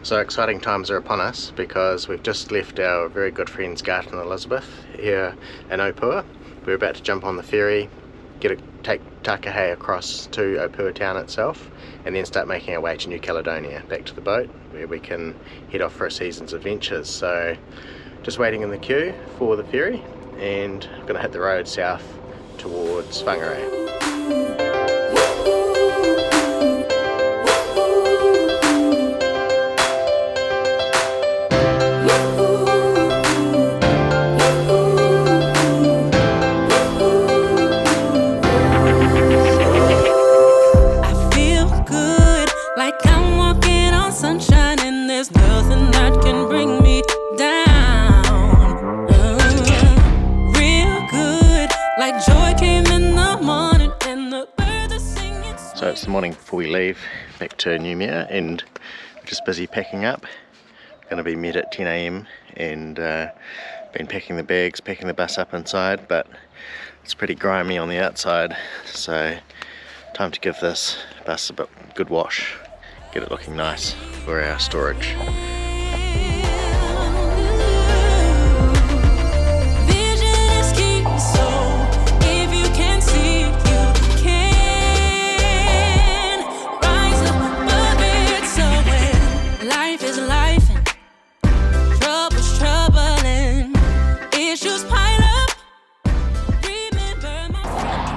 So exciting times are upon us because we've just left our very good friends Garth and Elizabeth here in Opua. We're about to jump on the ferry, take Tāiko across to Opua town itself, and then start making our way to New Caledonia, back to the boat where we can head off for a season's adventures. So just waiting in the queue for the ferry and I'm going to hit the road south towards Whangarei. So it's the morning before we leave back to Nouméa and we're just busy packing up. We're going to be met at 10 AM and been packing the bags, packing the bus up inside, but it's pretty grimy on the outside, so time to give this bus a good wash, get it looking nice for our storage.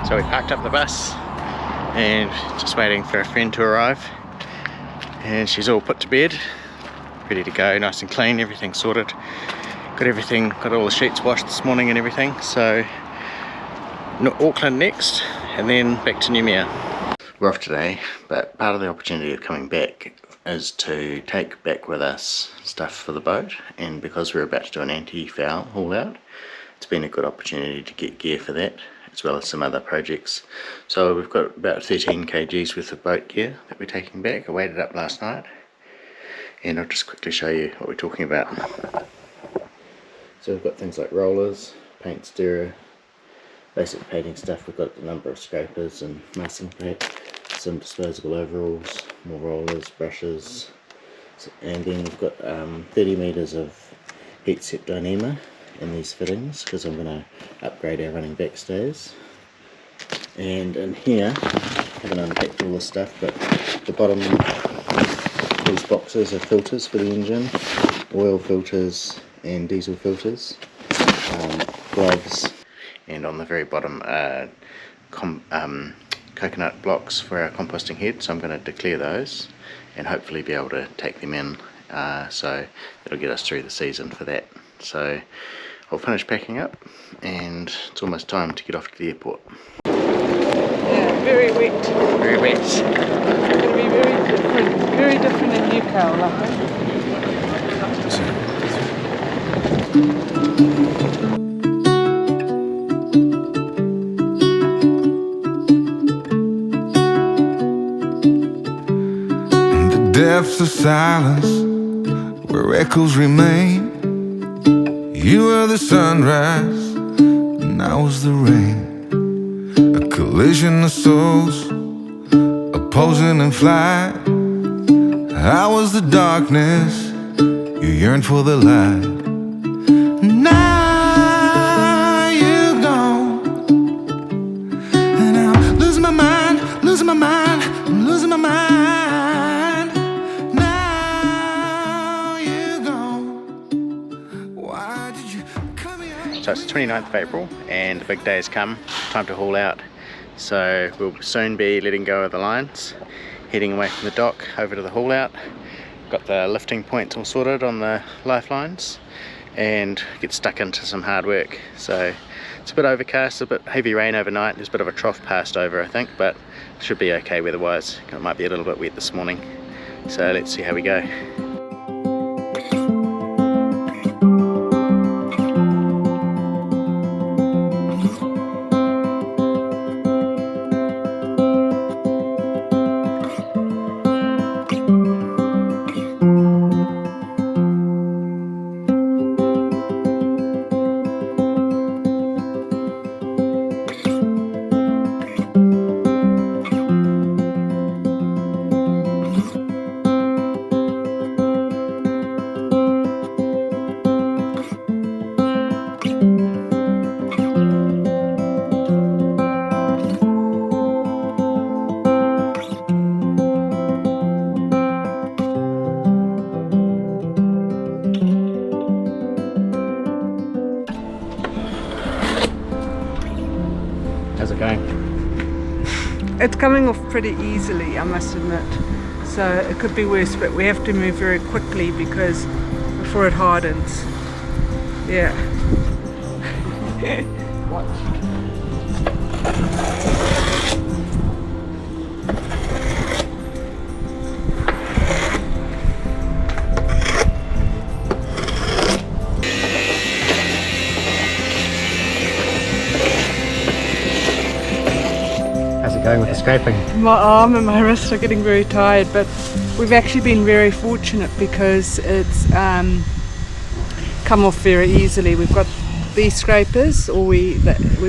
So we parked up the bus and just waiting for a friend to arrive, and she's all put to bed, ready to go, nice and clean, everything sorted. Got all the sheets washed this morning and everything. So Auckland next and then back to Nouméa. We're off today, but part of the opportunity of coming back is to take back with us stuff for the boat, and because we're about to do an anti-foul haul out, it's been a good opportunity to get gear for that, as well as some other projects. So we've got about 13 kgs worth of boat gear that we're taking back. I weighed it up last night and I'll just quickly show you what we're talking about. So we've got things like rollers, paint stirrer, basic painting stuff. We've got a number of scrapers and masking tape, some disposable overalls, more rollers, brushes, and then we've got 30 metres of heat set Dyneema in these fittings because I'm going to upgrade our running backstays. And in here, I haven't unpacked all this stuff, but the bottom of these boxes are filters for the engine, oil filters and diesel filters, gloves, and on the very bottom coconut blocks for our composting head. So I'm going to declare those and hopefully be able to take them in, so it'll get us through the season for that. So I'll finish packing up and it's almost time to get off to the airport. Yeah, very wet. Very wet. It's going to be very different in New Cal, I think. In the depths of silence, where echoes remain, you were the sunrise, and I was the rain. A collision of souls, opposing in flight. I was the darkness, you yearned for the light. Now you're gone, and I'm losing my mind, I'm losing my mind. So it's the 29th of April and the big day has come, time to haul out. So we'll soon be letting go of the lines, heading away from the dock over to the haul out. Got the lifting points all sorted on the lifelines and get stuck into some hard work. So it's a bit overcast, a bit heavy rain overnight, there's a bit of a trough passed over I think, but it should be okay weather-wise. It might be a little bit wet this morning, so let's see how we go. It's coming off pretty easily, I must admit. So it could be worse, but we have to move very quickly because before it hardens. Yeah. Watch. How's it going with the scraping? My arm and my wrist are getting very tired, but we've actually been very fortunate because it's come off very easily. We've got these scrapers, or we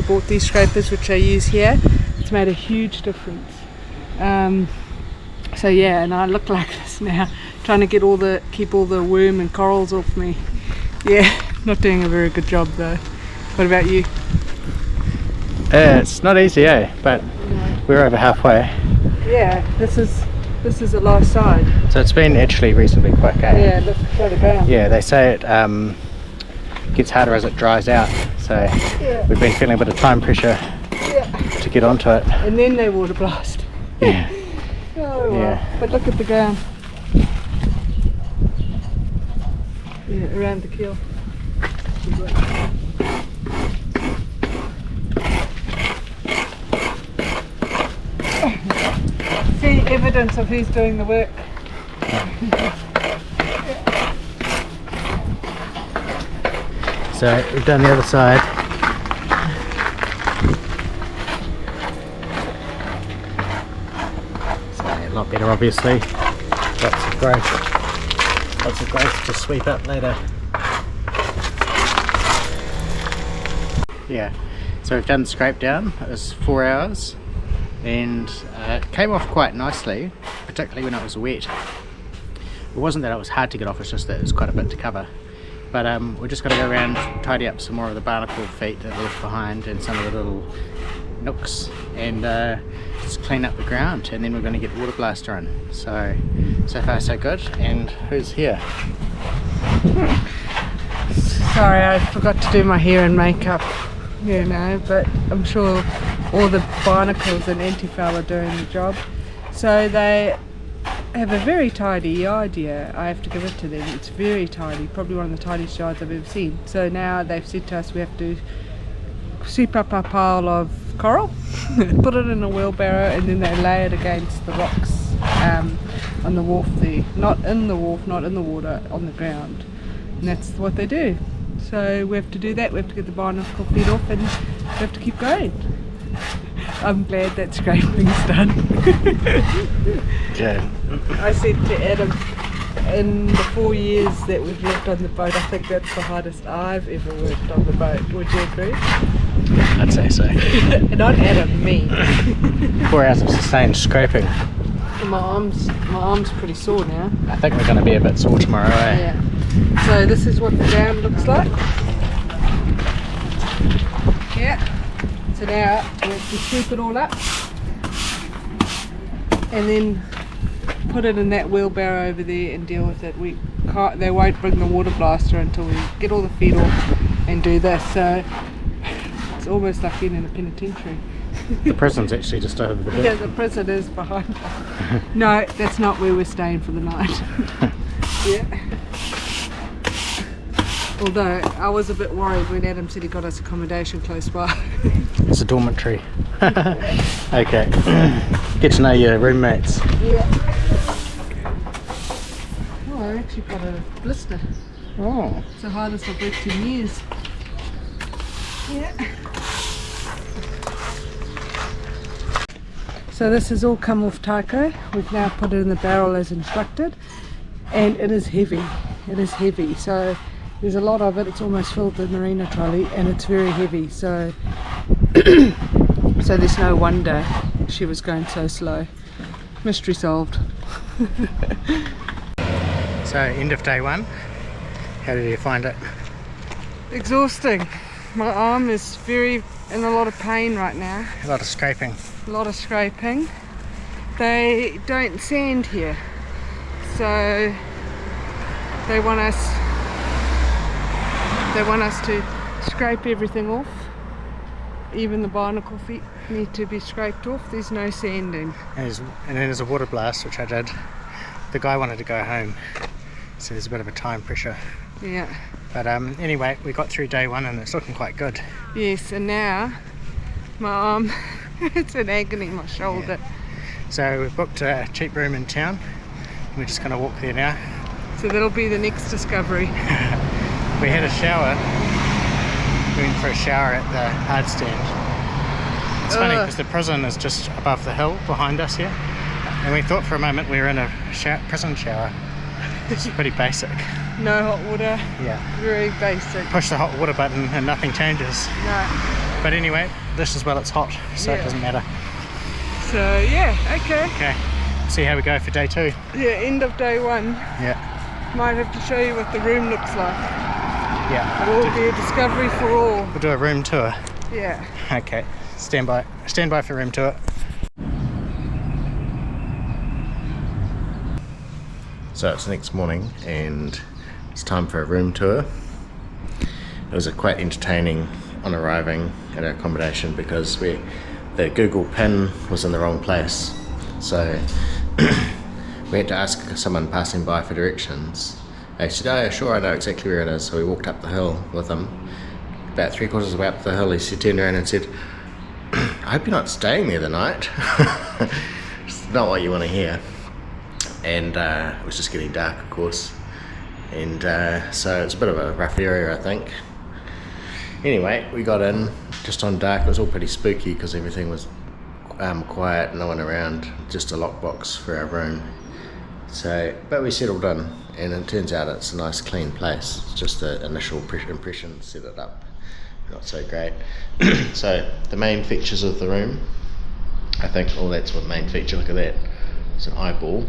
bought these scrapers which I use here. It's made a huge difference. So yeah, and I look like this now, trying to get keep all the worm and corals off me. Yeah, not doing a very good job though. What about you? It's not easy, but we're over halfway. Yeah, this is the last side. So it's been actually reasonably quick, Yeah, look further down. Yeah, they say it gets harder as it dries out, so we've been feeling a bit of time pressure to get onto it. And then they water blast. Yeah. Oh, well. But look at the ground. Yeah, around the keel. See evidence of who's doing the work. So we've done the other side. So a lot better, obviously. Lots of growth to sweep up later. Yeah, so we've done the scrape down. It was 4 hours and it came off quite nicely, particularly when it was wet. It wasn't that it was hard to get off, it's just that it's quite a bit to cover. But we're just going to go around, tidy up some more of the barnacle feet that are left behind and some of the little nooks, and just clean up the ground, and then we're going to get the water blaster in. So far so good. And who's here? Sorry, I forgot to do my hair and makeup, you know, but I'm sure all the barnacles and Antifoul are doing the job. So they have a very tidy yard here. I have to give it to them. It's very tidy, probably one of the tidiest yards I've ever seen. So now they've said to us we have to sweep up our pile of coral, put it in a wheelbarrow, and then they lay it against the rocks on the wharf there. Not in the wharf, not in the water, on the ground. And that's what they do. So we have to do that. We have to get the barnacle feet off, and we have to keep going. I'm glad that scraping's done. Yeah. I said to Adam, in the 4 years that we've lived on the boat, I think that's the hardest I've ever worked on the boat. Would you agree? I'd say so. Not Adam, me. 4 hours of sustained scraping. My arm's pretty sore now. I think we're going to be a bit sore tomorrow, Yeah. So this is what the dam looks like. Yeah. So now we have to sweep it all up and then put it in that wheelbarrow over there and deal with it. They won't bring the water blaster until we get all the feet off and do this. So it's almost like being in a penitentiary. The prison's actually just over the bit. Yeah, the prison is behind us. No, that's not where we're staying for the night. Yeah. Although I was a bit worried when Adam said he got us accommodation close by. It's a dormitory. Okay. Get to know your roommates. Yeah. Oh, I actually got a blister. Oh. It's the hardest I've worked in years. Yeah. So this has all come off Tāiko. We've now put it in the barrel as instructed, and it is heavy. It is heavy. So there's a lot of it. It's almost filled the marina trolley, and it's very heavy. So so there's no wonder she was going so slow. Mystery solved. So end of day one. How did you find it? Exhausting. My arm is in a lot of pain right now. A lot of scraping. A lot of scraping. They don't sand here, so they want us to scrape everything off, even the barnacle feet. need to be scraped off. There's no sanding. And then there's a water blast, which I did. The guy wanted to go home, so there's a bit of a time pressure. Yeah. But anyway, we got through day one and it's looking quite good. Yes, and now my arm, it's an agony, my shoulder. Yeah. So we've booked a cheap room in town. We're just going to walk there now. So that'll be the next discovery. We had a shower. We went for a shower at the hard stand. It's funny because the prison is just above the hill behind us here. And we thought for a moment we were in a prison shower. It's pretty basic. No hot water. Yeah. Very basic. Push the hot water button and nothing changes. No. But anyway, this as well, it's hot, so it doesn't matter. So yeah, okay. Okay, see how we go for day 2. Yeah, end of day 1. Yeah. Might have to show you what the room looks like. Yeah. It will be a discovery for all. We'll do a room tour. Yeah. Okay, stand by for room tour. So it's the next morning and it's time for a room tour. It was quite entertaining on arriving at our accommodation because the Google pin was in the wrong place. So we had to ask someone passing by for directions. They said, "Oh, sure, I know exactly where it is." So we walked up the hill with him. About 3/4 of the way up the hill, he turned around and said, "I hope you're not staying there the night." It's not what you want to hear. And it was just getting dark, of course. And so it's a bit of a rough area, I think. Anyway, we got in just on dark. It was all pretty spooky because everything was quiet, no one around, just a lockbox for our room. So, but we settled in, and it turns out it's a nice clean place. It's just the initial impression, set it up, not so great. So the main features of the room, I think, oh, that's what main feature, look at that, it's an eyeball.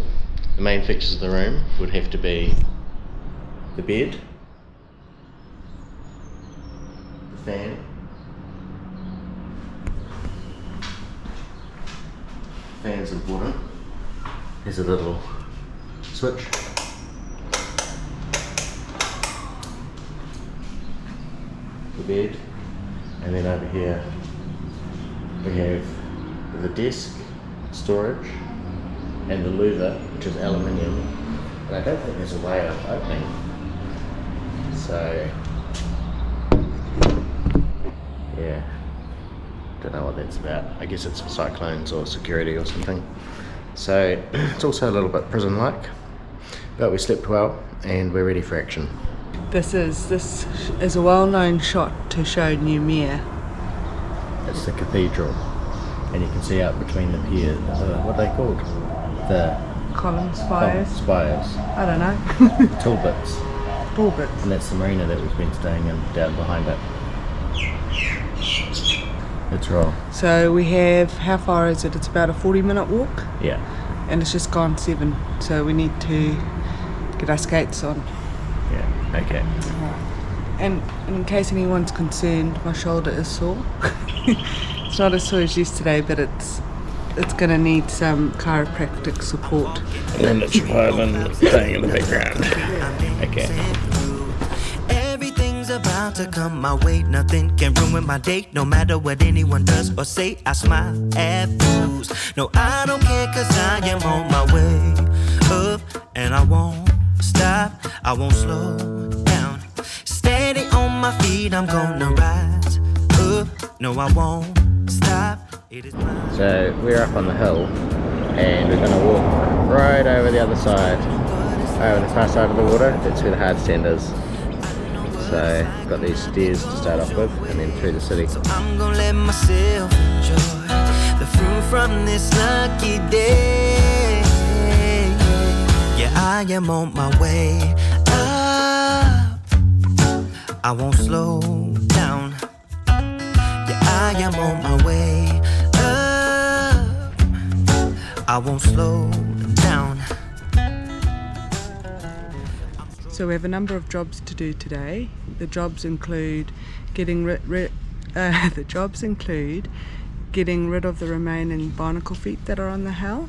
The main features of the room would have to be the bed, the fan, fan's important. There's a little switch, the bed, and then over here we have the desk, storage, and the louver, which is aluminium, and I don't think there's a way of opening. So yeah, don't know what that's about. I guess it's for cyclones or security or something. So it's also a little bit prison-like, but we slept well and we're ready for action. This is a well-known shot to show Nouméa. It's the cathedral, and you can see out between the piers, what are they called? The Column spires. Spires. I don't know. Tall bits. Tall bits. And that's the marina that we've been staying in down behind it. Let's roll. So we have, how far is it? It's about a 40-minute walk. Yeah. And it's just gone 7, so we need to get our skates on. Yeah, okay. And in case anyone's concerned, my shoulder is sore. It's not as sore as yesterday, but it's going to need some chiropractic support. And then it's violin playing in the background. Okay. Everything's about to come my way. Nothing can ruin my day. No matter what anyone does or say, I smile at fools. No, I don't care, cause I am on my way up, and I won't stop, I won't slow down. Steady on my feet, I'm gonna rise up. No, I won't stop. It is mine. So we're up on the hill and we're going to walk right over the other side, over the far side of the water. That's where the hard stand is. So got these stairs to start off with and then through the city. So I'm gonna let myself enjoy the fruit from this lucky day. Yeah, I am on my way up, I won't slow down. Yeah, I am on my way up, I won't slow down. So we have a number of jobs to do today. The jobs include getting rid of the remaining barnacle feet that are on the hull,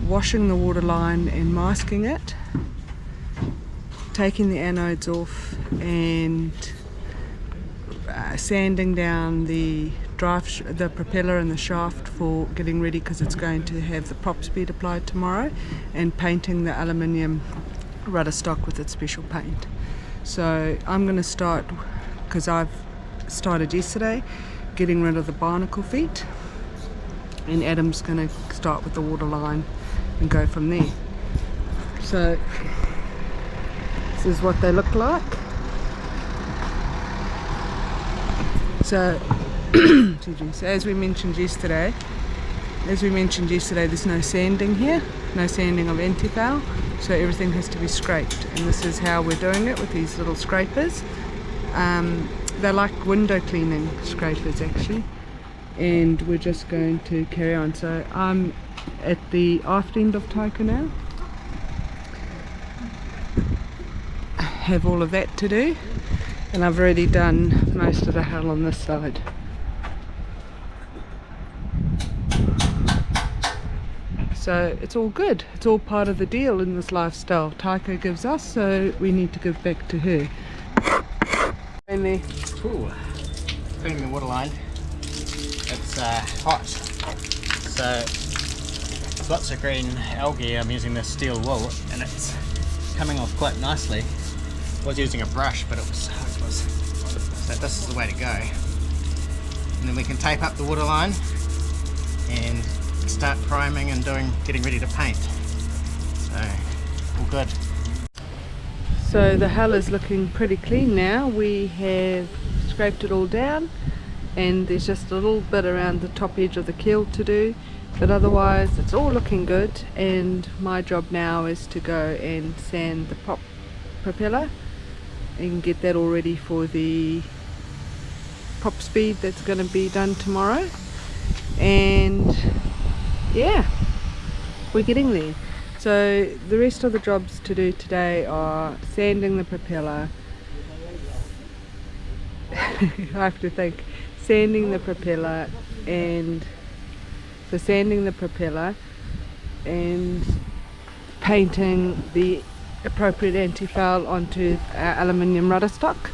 washing the water line and masking it, taking the anodes off and sanding down the the propeller and the shaft for getting ready, because it's going to have the prop speed applied tomorrow, and painting the aluminium rudder stock with its special paint. So I'm going to start, because I've started yesterday, getting rid of the barnacle feet, and Adam's going to start with the waterline and go from there. So this is what they look like. So, so as we mentioned yesterday, there's no sanding here, no sanding of Antifoul, so everything has to be scraped, and this is how we're doing it with these little scrapers. They're like window cleaning scrapers actually, and we're just going to carry on. So I'm at the aft end of Te Tāiko now. I have all of that to do, and I've already done most of the hull on this side. So it's all good, it's all part of the deal in this lifestyle Tāiko gives us, so we need to give back to her. In there. Ooh, cleaning the waterline. It's hot, so lots of green algae. I'm using this steel wool and it's coming off quite nicely. I was using a brush, but it was hopeless. So this is the way to go. And then we can tape up the waterline and start priming and getting ready to paint. So all good. So the hull is looking pretty clean now. We have scraped it all down, and there's just a little bit around the top edge of the keel to do, but otherwise it's all looking good. And my job now is to go and sand the prop propeller and get that all ready for the prop speed that's going to be done tomorrow. And yeah, we're getting there. So the rest of the jobs to do today are sanding the propeller. I have to think. Sanding the propeller, and so sanding the propeller and painting the appropriate antifoul onto our aluminium rudder stock.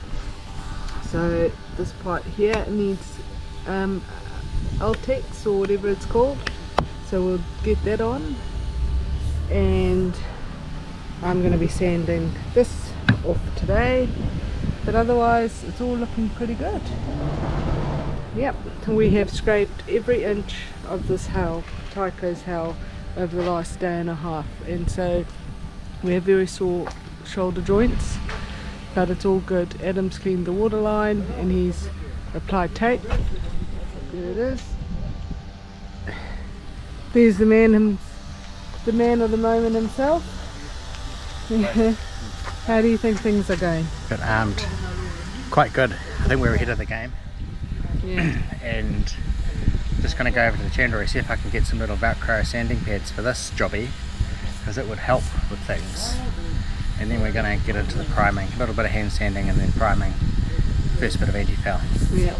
So this part here needs Altex or whatever it's called. So we'll get that on, and I'm going to be sanding this off today, but otherwise it's all looking pretty good. Yep, we have scraped every inch of this hull, Tāiko's hull, over the last day and a half, and so we have very sore shoulder joints, but it's all good. Adam's cleaned the waterline and he's applied tape. There it is. There's the man of the moment himself. How do you think things are going? Got armed. Quite good. I think we're ahead of the game. Yeah. And just going to go over to the chandlery, see if I can get some little Velcro sanding pads for this jobby, because it would help with things. And then we're going to get into the priming, a little bit of hand sanding and then priming. First bit of antifoul. Yeah.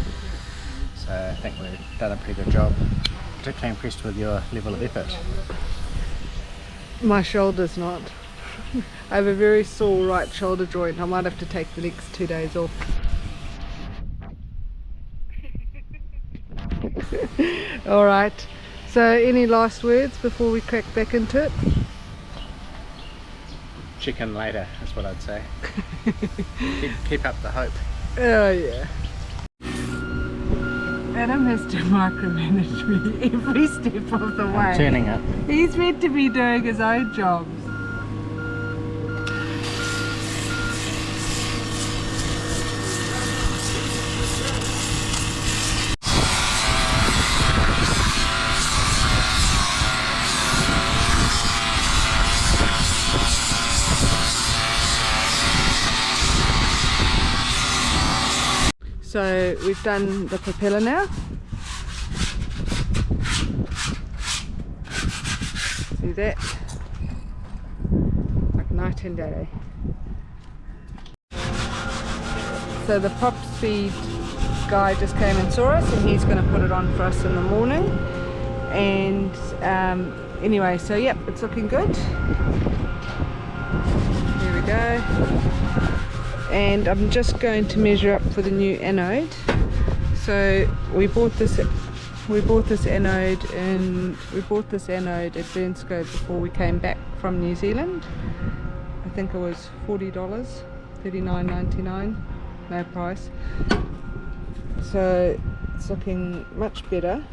So I think we've done a pretty good job. Particularly impressed with your level of effort. My shoulder's not. I have a very sore right shoulder joint. I might have to take the next 2 days off. Alright, so any last words before we crack back into it? Chicken later is what I'd say. keep up the hope. Oh yeah. Adam has to micromanage me every step of the way. I'm turning it. He's meant to be doing his own jobs. So we've done the propeller now. See that? Like night and day. So the prop speed guy just came and saw us, and he's going to put it on for us in the morning. And anyway, so yep, it's looking good. Here we go. And I'm just going to measure up for the new anode. So So we bought this anode at Burnsco before we came back from New Zealand. I think it was $40, $39.99, no price. So it's looking much better.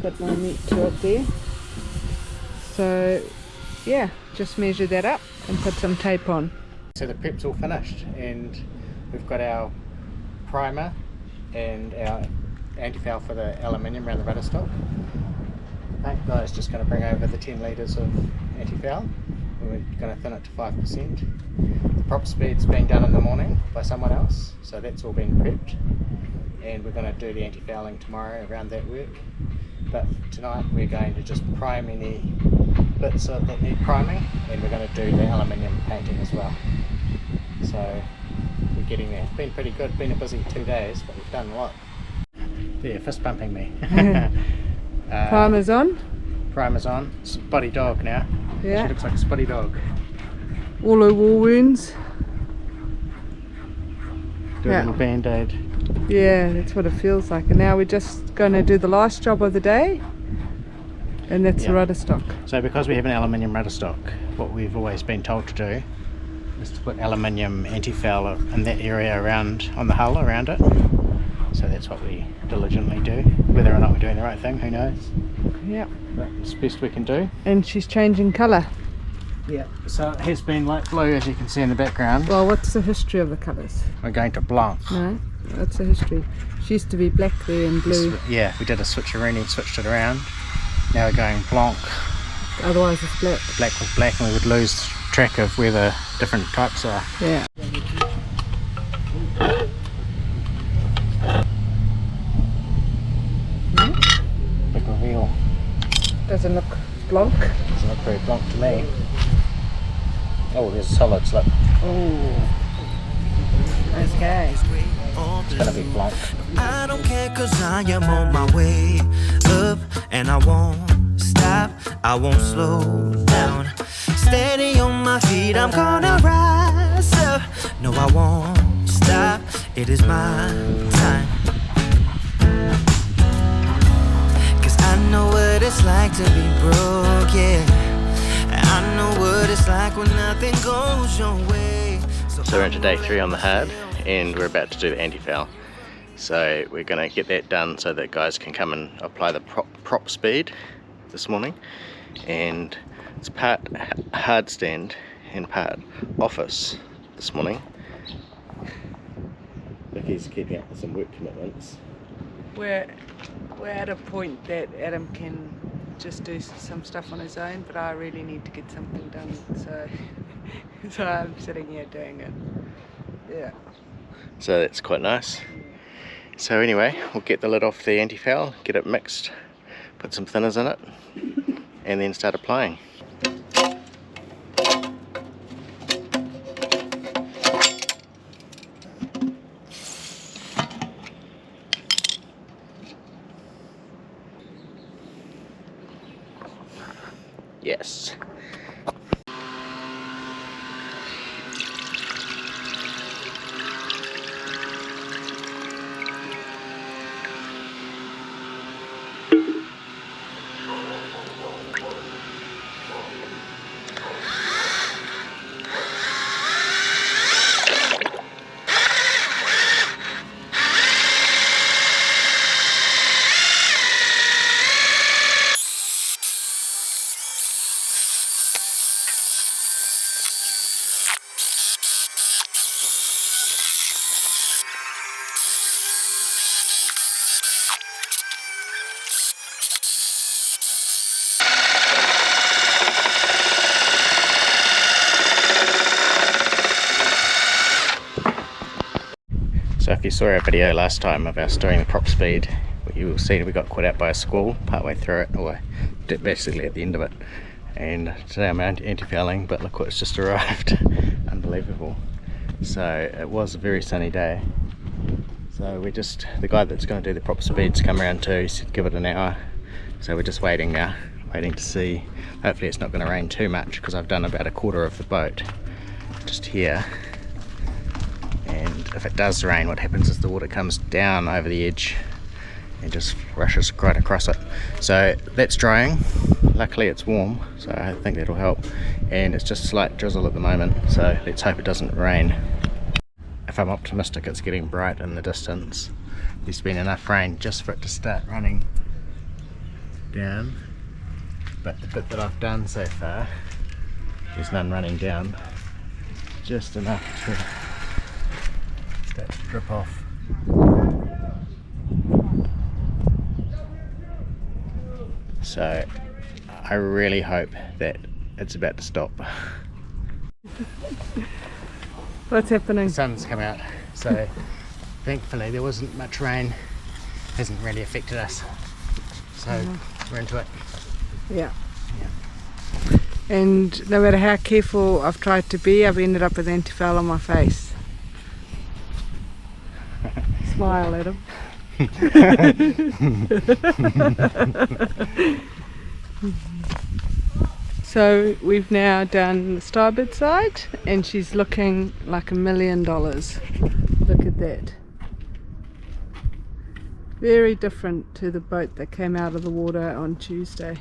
Got my meat to it there. So yeah, just measure that up and put some tape on. So the prep's all finished, and we've got our primer and our antifoul for the aluminium around the rudder stock. The paint guy's just going to bring over the 10 litres of antifoul. We're going to thin it to 5%. The prop speed's being done in the morning by someone else, so that's all been prepped. And we're going to do the antifouling tomorrow around that work. But tonight we're going to just prime any bits that need priming, and we're going to do the aluminium painting as well. So we're getting there. It's been pretty good, been a busy 2 days, but we've done a lot. There, fist bumping me. Primer's on? Primer's on. Spotty dog now. Yeah. She looks like a spotty dog. All her war wounds. Do a little band-aid. Yeah, that's what it feels like. And now we're just going to do the last job of the day, and that's the rudder stock. So because we have an aluminium rudder stock, what we've always been told to do is to put aluminium antifoul in that area around, on the hull around it. So that's what we diligently do. Whether or not we're doing the right thing, who knows? Yeah. But it's the best we can do. And she's changing colour. Yeah, so it has been light blue, as you can see in the background. Well, what's the history of the colours? We're going to blanc. No, what's the history? She used to be black there and blue. Yeah, we did a switcheroo, switched it around. Now we're going blanc. Otherwise it's black. Black with black, and we would lose track of where the different types are. Yeah. Big reveal. Doesn't look blanc. Doesn't look very blanc to me. Oh, there's a solid slip. Oh. Okay. It's gonna be blanc. I don't care, cause I am on my way up, and I won't stop, I won't slow down. Steady on my feet, I'm gonna rise up. No, I won't stop, it is my time. Cause I know what it's like to be broke, yeah. I know what it's like when nothing goes your way. So we're into day 3 on the hard, and we're about to do the antifoul. So we're going to get that done so that guys can come and apply the prop speed this morning. And it's part hard stand and part office this morning. Vicky's keeping up with some work commitments. We're at a point that Adam can just do some stuff on his own, but I really need to get something done, so I'm sitting here doing it. Yeah. So that's quite nice. So anyway, we'll get the lid off the antifoul, get it mixed, put some thinners in it, and then start applying. Yes. So if you saw our video last time of us doing the prop speed, you will see we got caught out by a squall partway through it, or basically at the end of it. And today I'm anti-fouling, but look what's just arrived. Unbelievable. So it was a very sunny day. So the guy that's going to do the prop speed's come around too. He said give it an hour. So we're just waiting now, waiting to see. Hopefully it's not going to rain too much, because I've done about a quarter of the boat just here. And if it does rain, what happens is the water comes down over the edge and just rushes right across it. So that's drying. Luckily it's warm, so I think that'll help. And it's just slight drizzle at the moment, so let's hope it doesn't rain. If I'm optimistic, it's getting bright in the distance. There's been enough rain just for it to start running down, but the bit that I've done so far, there's none running down, just enough to start to drip off. So I really hope that it's about to stop. What's happening? The sun's come out, so thankfully there wasn't much rain. Hasn't really affected us, so we're into it. Yeah. And no matter how careful I've tried to be, I've ended up with Antifoul on my face. Smile at him. So we've now done the starboard side and she's looking like $1 million. Look at that. Very different to the boat that came out of the water on Tuesday.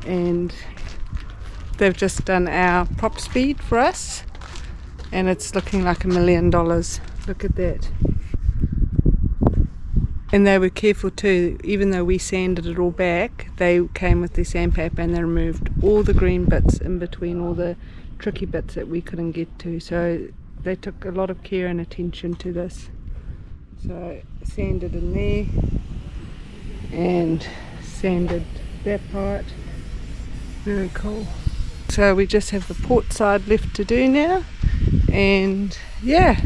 And they've just done our prop speed for us and it's looking like $1 million. Look at that. And they were careful too, even though we sanded it all back, they came with their sandpaper and they removed all the green bits in between all the tricky bits that we couldn't get to. So they took a lot of care and attention to this. So sanded in there and sanded that part. Very cool. So we just have the port side left to do now, and yeah,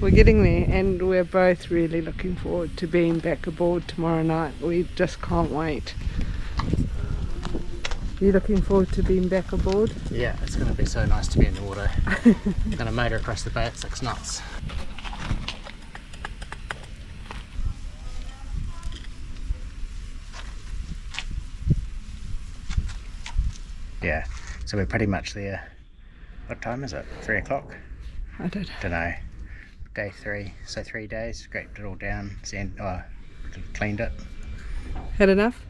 we're getting there, and we're both really looking forward to being back aboard tomorrow night. We just can't wait. You looking forward to being back aboard? Yeah, it's going to be so nice to be in the water. I'm going to motor across the bay at 6 knots. Yeah, so we're pretty much there. What time is it? 3 o'clock? I don't know. Day 3, so 3 days. Scraped it all down, cleaned it. Had enough?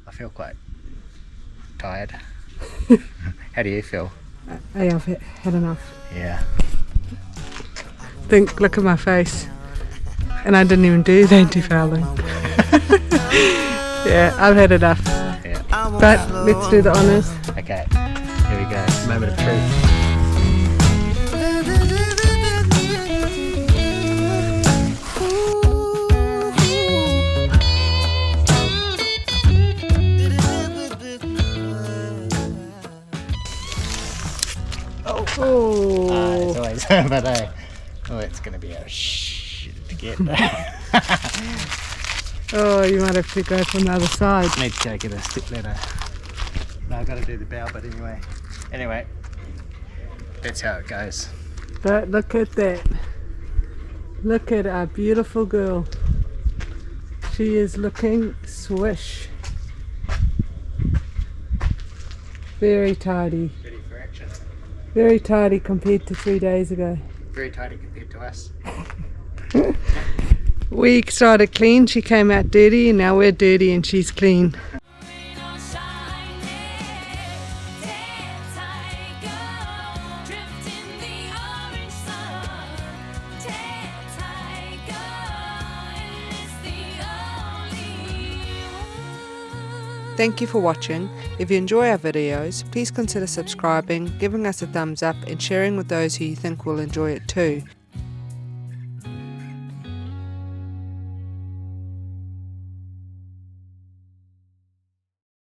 I feel quite tired. How do you feel? I've had enough. Yeah. Look at my face. And I didn't even do the anti-fouling. Yeah, I've had enough. Yeah. But let's do the honours. Okay, here we go. Moment of truth. Oh, It's always, but it's going to be a shit to get. oh, you might have to go from the other side. Need to go get a step ladder. No, I've got to do the bow, but anyway. Anyway, that's how it goes. But look at that. Look at our beautiful girl. She is looking swish. Very tidy. Ready for action. Very tidy compared to 3 days ago. Very tidy compared to us. We started clean, she came out dirty, and now we're dirty and she's clean. Thank you for watching. If you enjoy our videos, please consider subscribing, giving us a thumbs up and sharing with those who you think will enjoy it too.